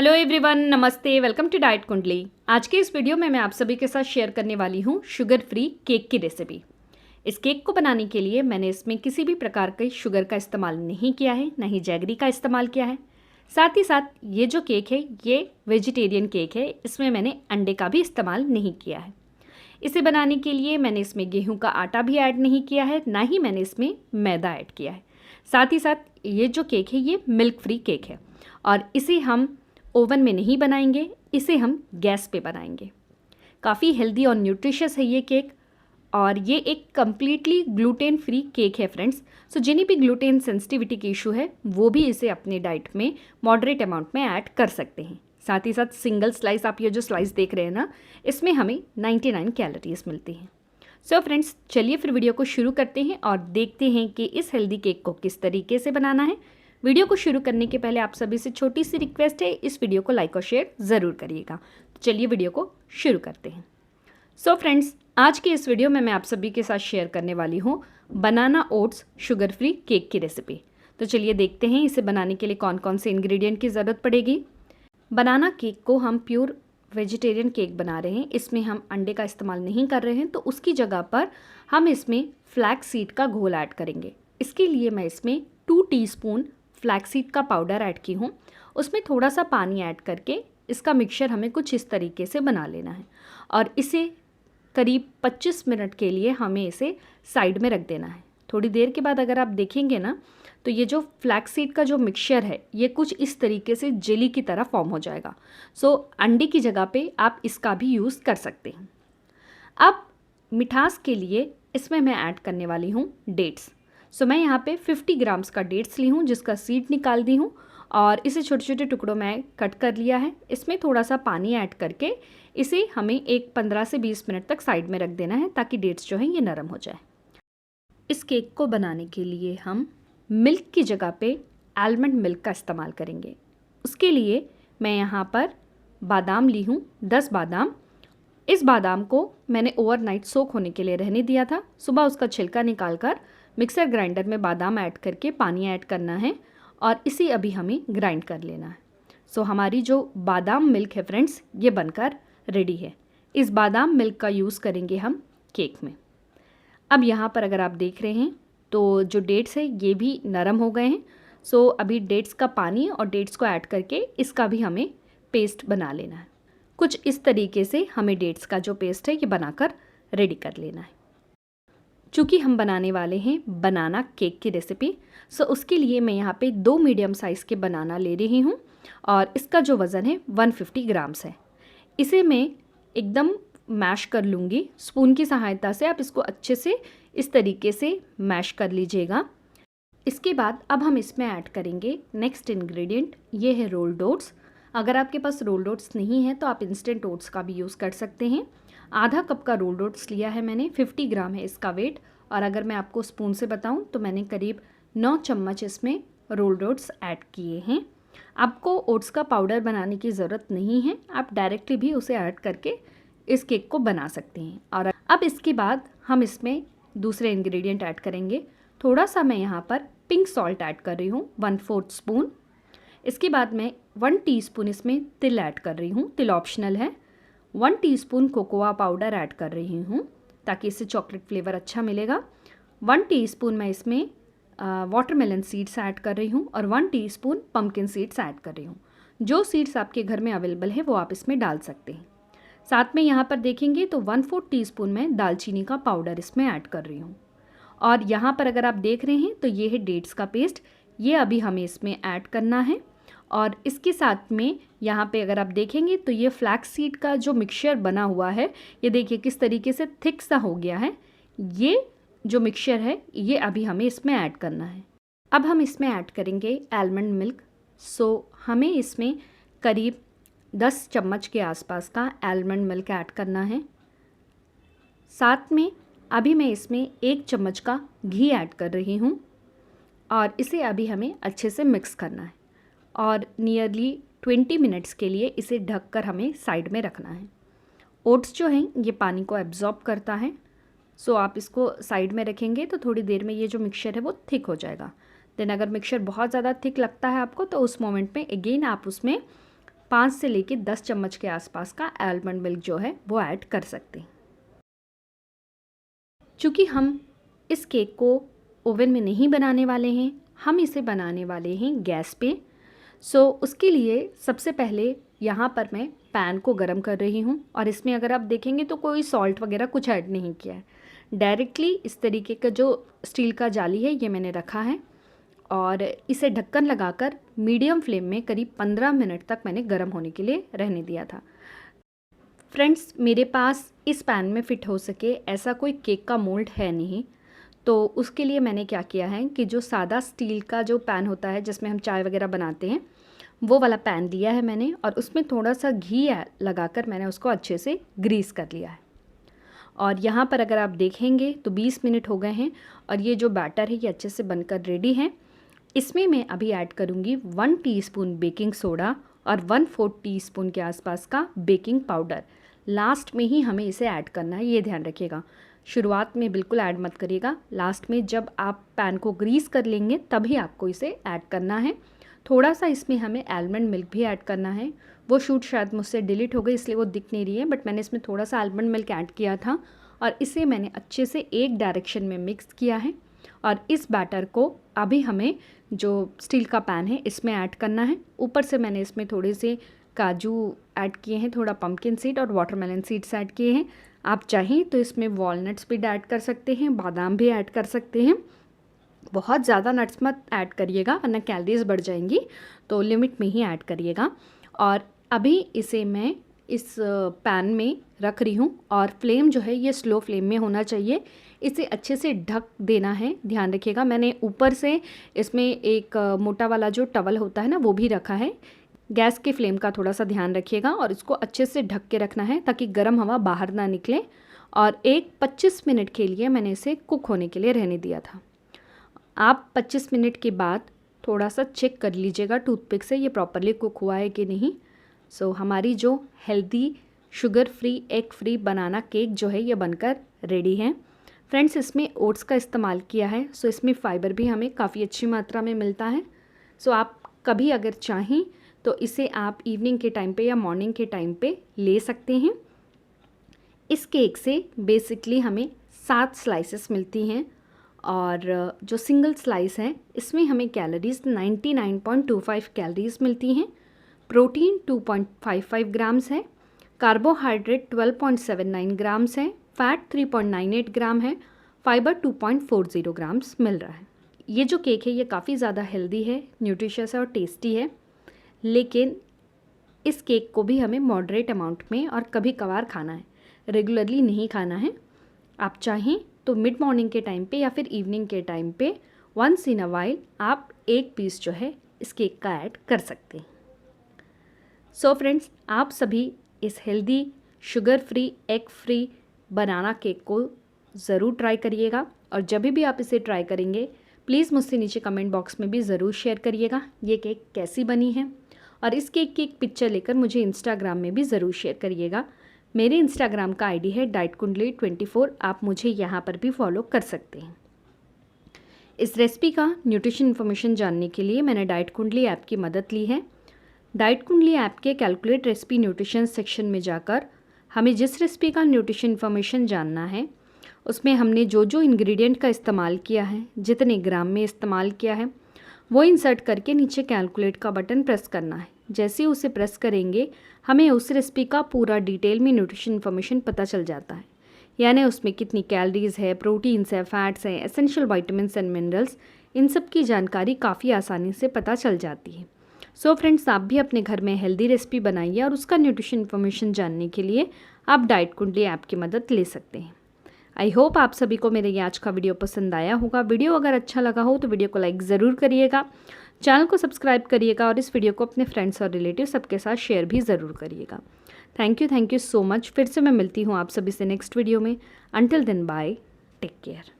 Hello everyone, नमस्ते। Welcome to diet कुंडली। आज के इस वीडियो में मैं आप सभी के साथ शेयर करने वाली हूँ शुगर फ्री केक की रेसिपी। इस केक को बनाने के लिए मैंने इसमें किसी भी प्रकार के शुगर का इस्तेमाल नहीं किया है, ना ही जैगरी का इस्तेमाल किया है। साथ ही साथ ये जो केक है ये वेजिटेरियन केक है, इसमें मैंने अंडे का भी इस्तेमाल नहीं किया है। इसे बनाने के लिए मैंने इसमें गेहूँ का आटा भी ऐड नहीं किया है, ना ही मैंने इसमें मैदा ऐड किया है। साथ ही साथ ये जो केक है ये मिल्क फ्री केक है और इसे हम ओवन में नहीं बनाएंगे, इसे हम गैस पे बनाएंगे। काफ़ी हेल्दी और न्यूट्रिशियस है ये केक और ये एक कम्प्लीटली ग्लूटेन फ्री केक है फ्रेंड्स। सो जिन्हें भी ग्लूटेन सेंसिटिविटी की इशू है वो भी इसे अपने डाइट में मॉडरेट अमाउंट में ऐड कर सकते हैं। साथ ही साथ सिंगल स्लाइस, आप ये जो स्लाइस देख रहे हैं ना, इसमें हमें 99 कैलोरीज मिलती हैं। सो फ्रेंड्स, चलिए फिर वीडियो को शुरू करते हैं और देखते हैं कि इस हेल्दी केक को किस तरीके से बनाना है। वीडियो को शुरू करने के पहले आप सभी से छोटी सी रिक्वेस्ट है, इस वीडियो को लाइक और शेयर ज़रूर करिएगा। तो चलिए वीडियो को शुरू करते हैं। सो फ्रेंड्स, आज के इस वीडियो में मैं आप सभी के साथ शेयर करने वाली हूँ बनाना ओट्स शुगर फ्री केक की रेसिपी। तो चलिए देखते हैं इसे बनाने के लिए कौन कौन से इंग्रेडिएंट की ज़रूरत पड़ेगी। बनाना केक को हम प्योर वेजिटेरियन केक बना रहे हैं, इसमें हम अंडे का इस्तेमाल नहीं कर रहे हैं, तो उसकी जगह पर हम इसमें फ्लैक्स सीड का घोल ऐड करेंगे। इसके लिए मैं इसमें 2 टीस्पून फ्लैक्स सीड का पाउडर ऐड की हूँ। उसमें थोड़ा सा पानी ऐड करके इसका मिक्सचर हमें कुछ इस तरीके से बना लेना है और इसे करीब 25 मिनट के लिए हमें इसे साइड में रख देना है। थोड़ी देर के बाद अगर आप देखेंगे ना, तो ये जो फ्लैक्स सीड का जो मिक्सचर है ये कुछ इस तरीके से जेली की तरह फॉर्म हो जाएगा। सो अंडे की जगह पे आप इसका भी यूज़ कर सकते हैं। अब मिठास के लिए इसमें मैं ऐड करने वाली हूँ डेट्स। सो मैं यहाँ पे 50 ग्राम्स का डेट्स ली हूँ, जिसका सीड निकाल दी हूँ और इसे छोटे छोटे टुकड़ों में कट कर लिया है। इसमें थोड़ा सा पानी ऐड करके इसे हमें एक 15 से 20 मिनट तक साइड में रख देना है ताकि डेट्स जो हैं ये नरम हो जाए। इस केक को बनाने के लिए हम मिल्क की जगह पे आलमंड मिल्क का इस्तेमाल करेंगे। उसके लिए मैं यहाँ पर बादाम ली हूँ, 10 बादाम। इस बादाम को मैंने ओवरनाइट सोक होने के लिए रहने दिया था। सुबह उसका छिलका निकालकर मिक्सर ग्राइंडर में बादाम ऐड करके पानी ऐड करना है और इसे अभी हमें ग्राइंड कर लेना है। सो हमारी जो बादाम मिल्क है फ्रेंड्स, ये बनकर रेडी है। इस बादाम मिल्क का यूज़ करेंगे हम केक में। अब यहाँ पर अगर आप देख रहे हैं तो जो डेट्स है ये भी नरम हो गए हैं। सो अभी डेट्स का पानी और डेट्स को ऐड करके इसका भी हमें पेस्ट बना लेना है। कुछ इस तरीके से हमें डेट्स का जो पेस्ट है ये बनाकर रेडी कर लेना है। चूँकि हम बनाने वाले हैं बनाना केक की रेसिपी, सो उसके लिए मैं यहाँ पे 2 मीडियम साइज़ के बनाना ले रही हूँ और इसका जो वज़न है 150 ग्राम्स है। इसे मैं एकदम मैश कर लूँगी स्पून की सहायता से। आप इसको अच्छे से इस तरीके से मैश कर लीजिएगा। इसके बाद अब हम इसमें ऐड करेंगे नेक्स्ट इंग्रेडिएंट, ये है रोल्ड ओट्स। अगर आपके पास रोल्ड ओट्स नहीं है तो आप इंस्टेंट ओट्स का भी यूज़ कर सकते हैं। आधा कप का रोल्ड ओट्स लिया है मैंने, 50 ग्राम है इसका वेट। और अगर मैं आपको स्पून से बताऊं तो मैंने करीब 9 चम्मच इसमें रोल्ड ओट्स ऐड किए हैं। आपको ओट्स का पाउडर बनाने की ज़रूरत नहीं है, आप डायरेक्टली भी उसे ऐड करके इस केक को बना सकते हैं। और अब इसके बाद हम इसमें दूसरे इंग्रेडिएंट ऐड करेंगे। थोड़ा सा मैं यहाँ पर पिंक सॉल्ट ऐड कर रही हूँ, 1/4 स्पून। इसके बाद मैं 1 टीस्पून इसमें तिल ऐड कर रही हूँ, तिल ऑप्शनल है। 1 टीस्पून कोकोआ पाउडर ऐड कर रही हूँ ताकि इससे चॉकलेट फ्लेवर अच्छा मिलेगा। 1 टीस्पून मैं इसमें वाटरमेलन सीड्स ऐड कर रही हूँ और 1 टीस्पून पम्पकिन सीड्स ऐड कर रही हूँ। जो सीड्स आपके घर में अवेलेबल है वो आप इसमें डाल सकते हैं। साथ में यहाँ पर देखेंगे तो 1/4 टीस्पून मैं दालचीनी का पाउडर इसमें ऐड कर रही हूँ। और यहाँ पर अगर आप देख रहे हैं तो ये है डेट्स का पेस्ट, ये अभी हमें इसमें ऐड करना है। और इसके साथ में यहाँ पे अगर आप देखेंगे तो ये फ्लैक्स सीड का जो मिक्सचर बना हुआ है, ये देखिए किस तरीके से थिक सा हो गया है। ये जो मिक्सचर है ये अभी हमें इसमें ऐड करना है। अब हम इसमें ऐड करेंगे आलमंड मिल्क। सो हमें इसमें करीब 10 चम्मच के आसपास का आलमंड मिल्क ऐड करना है। साथ में अभी मैं इसमें 1 चम्मच का घी ऐड कर रही हूँ और इसे अभी हमें अच्छे से मिक्स करना है और नियरली 20 मिनट्स के लिए इसे ढककर हमें साइड में रखना है। ओट्स जो हैं ये पानी को एब्जॉर्ब करता है, सो आप इसको साइड में रखेंगे तो थोड़ी देर में ये जो मिक्सचर है वो थिक हो जाएगा। देन अगर मिक्सचर बहुत ज़्यादा थिक लगता है आपको तो उस मोमेंट में अगेन आप उसमें 5 से लेके 10 चम्मच के आसपास का आलमंड मिल्क जो है वो ऐड कर सकते हैं। चूँकि हम इस केक को ओवन में नहीं बनाने वाले हैं, हम इसे बनाने वाले हैं गैस पे। सो उसके लिए सबसे पहले यहाँ पर मैं पैन को गरम कर रही हूँ और इसमें अगर आप देखेंगे तो कोई सॉल्ट वगैरह कुछ ऐड नहीं किया है। डायरेक्टली इस तरीके का जो स्टील का जाली है ये मैंने रखा है और इसे ढक्कन लगाकर मीडियम फ्लेम में करीब 15 मिनट तक मैंने गर्म होने के लिए रहने दिया था। फ्रेंड्स, मेरे पास इस पैन में फ़िट हो सके ऐसा कोई केक का मोल्ड है नहीं, तो उसके लिए मैंने क्या किया है कि जो सादा स्टील का जो पैन होता है जिसमें हम चाय वगैरह बनाते हैं वो वाला पैन लिया है मैंने और उसमें थोड़ा सा घी लगाकर मैंने उसको अच्छे से ग्रीस कर लिया है। और यहाँ पर अगर आप देखेंगे तो 20 मिनट हो गए हैं और ये जो बैटर है ये अच्छे से बनकर रेडी है। इसमें मैं अभी ऐड करूँगी 1 टीस्पून बेकिंग सोडा और 1/4 टीस्पून के आसपास का बेकिंग पाउडर। लास्ट में ही हमें इसे ऐड करना है, ये ध्यान रखिएगा। शुरुआत में बिल्कुल ऐड मत करिएगा, लास्ट में जब आप पैन को ग्रीस कर लेंगे तभी आपको इसे ऐड करना है। थोड़ा सा इसमें हमें आलमंड मिल्क भी ऐड करना है। वो शूट शायद मुझसे डिलीट हो गई इसलिए वो दिख नहीं रही है, बट मैंने इसमें थोड़ा सा आलमंड मिल्क ऐड किया था और इसे मैंने अच्छे से एक डायरेक्शन में मिक्स किया है। और इस बैटर को अभी हमें जो स्टील का पैन है इसमें ऐड करना है। ऊपर से मैंने इसमें थोड़े से काजू ऐड किए हैं, थोड़ा पम्पकिन सीड और वाटरमेलन सीड्स ऐड किए हैं। आप चाहें तो इसमें वॉलनट्स भी ऐड कर सकते हैं, बादाम भी ऐड कर सकते हैं। बहुत ज़्यादा नट्स मत ऐड करिएगा वरना कैलोरीज बढ़ जाएंगी, तो लिमिट में ही ऐड करिएगा। और अभी इसे मैं इस पैन में रख रही हूँ और फ्लेम जो है ये स्लो फ्लेम में होना चाहिए। इसे अच्छे से ढक देना है, ध्यान रखिएगा। मैंने ऊपर से इसमें एक मोटा वाला जो टवल होता है ना वो भी रखा है। गैस के फ्लेम का थोड़ा सा ध्यान रखिएगा और इसको अच्छे से ढक के रखना है ताकि गर्म हवा बाहर ना निकले। और 25 मिनट के लिए मैंने इसे कुक होने के लिए रहने दिया था। आप 25 मिनट के बाद थोड़ा सा चेक कर लीजिएगा टूथपिक से ये प्रॉपरली कुक हुआ है कि नहीं। सो हमारी जो healthy sugar free egg free banana cake जो है ये बनकर रेडी है। फ्रेंड्स, इसमें ओट्स का इस्तेमाल किया है, सो इसमें फ़ाइबर भी हमें काफ़ी अच्छी मात्रा में मिलता है। सो आप कभी अगर चाहें तो इसे आप इवनिंग के टाइम पे या मॉर्निंग के टाइम पे ले सकते हैं। इस केक से बेसिकली हमें 7 स्लाइसेस मिलती हैं और जो सिंगल स्लाइस है इसमें हमें कैलोरीज 99.25 कैलोरीज मिलती हैं। प्रोटीन 2.55 ग्राम्स है, कार्बोहाइड्रेट 12.79 ग्राम्स है, फैट 3.98 ग्राम है, फाइबर 2.40 ग्राम्स मिल रहा है। ये जो केक है ये काफ़ी ज़्यादा हेल्दी है, न्यूट्रिशियस है और टेस्टी है। लेकिन इस केक को भी हमें मॉडरेट अमाउंट में और कभी कभार खाना है, रेगुलरली नहीं खाना है। आप चाहें तो मिड मॉर्निंग के टाइम पे या फिर इवनिंग के टाइम पे वंस इन अ वाइल आप एक पीस जो है इस केक का ऐड कर सकते हैं। सो फ्रेंड्स, आप सभी इस healthy sugar free egg free banana cake को ज़रूर ट्राई करिएगा और जब भी आप इसे ट्राई करेंगे प्लीज़ मुझसे नीचे कमेंट बॉक्स में भी ज़रूर शेयर करिएगा ये केक कैसी बनी है। और इस केक की एक पिक्चर लेकर मुझे इंस्टाग्राम में भी ज़रूर शेयर करिएगा। मेरे इंस्टाग्राम का आईडी है डाइटकुंडली24, आप मुझे यहाँ पर भी फॉलो कर सकते हैं। इस रेसिपी का न्यूट्रिशन इन्फॉर्मेशन जानने के लिए मैंने डाइट कुंडली ऐप की मदद ली है। डाइट कुंडली ऐप के कैलकुलेट रेसिपी न्यूट्रिशन सेक्शन में जाकर हमें जिस रेसिपी का न्यूट्रिशन इन्फॉर्मेशन जानना है उसमें हमने जो जो इंग्रेडिएंट का इस्तेमाल किया है, जितने ग्राम में इस्तेमाल किया है, वो इंसर्ट करके नीचे कैलकुलेट का बटन प्रेस करना है। जैसे उसे प्रेस करेंगे हमें उस रेसिपी का पूरा डिटेल में न्यूट्रिशन इन्फॉर्मेशन पता चल जाता है, यानी उसमें कितनी कैलोरीज है, प्रोटीन्स है, फैट्स हैं, एसेंशियल विटामिन्स एंड मिनरल्स, इन सब की जानकारी काफ़ी आसानी से पता चल जाती है। सो फ्रेंड्स, आप भी अपने घर में हेल्दी रेसिपी बनाइए और उसका न्यूट्रिशन इन्फॉर्मेशन जानने के लिए आप डाइट कुंडली ऐप की मदद ले सकते हैं। आई होप आप सभी को मेरे ये आज का वीडियो पसंद आया होगा। वीडियो अगर अच्छा लगा हो तो वीडियो को लाइक ज़रूर करिएगा, चैनल को सब्सक्राइब करिएगा और इस वीडियो को अपने फ्रेंड्स और रिलेटिव सबके साथ शेयर भी ज़रूर करिएगा। Thank you so much. फिर से मैं मिलती हूँ आप सभी से नेक्स्ट वीडियो में। Until then bye, take care.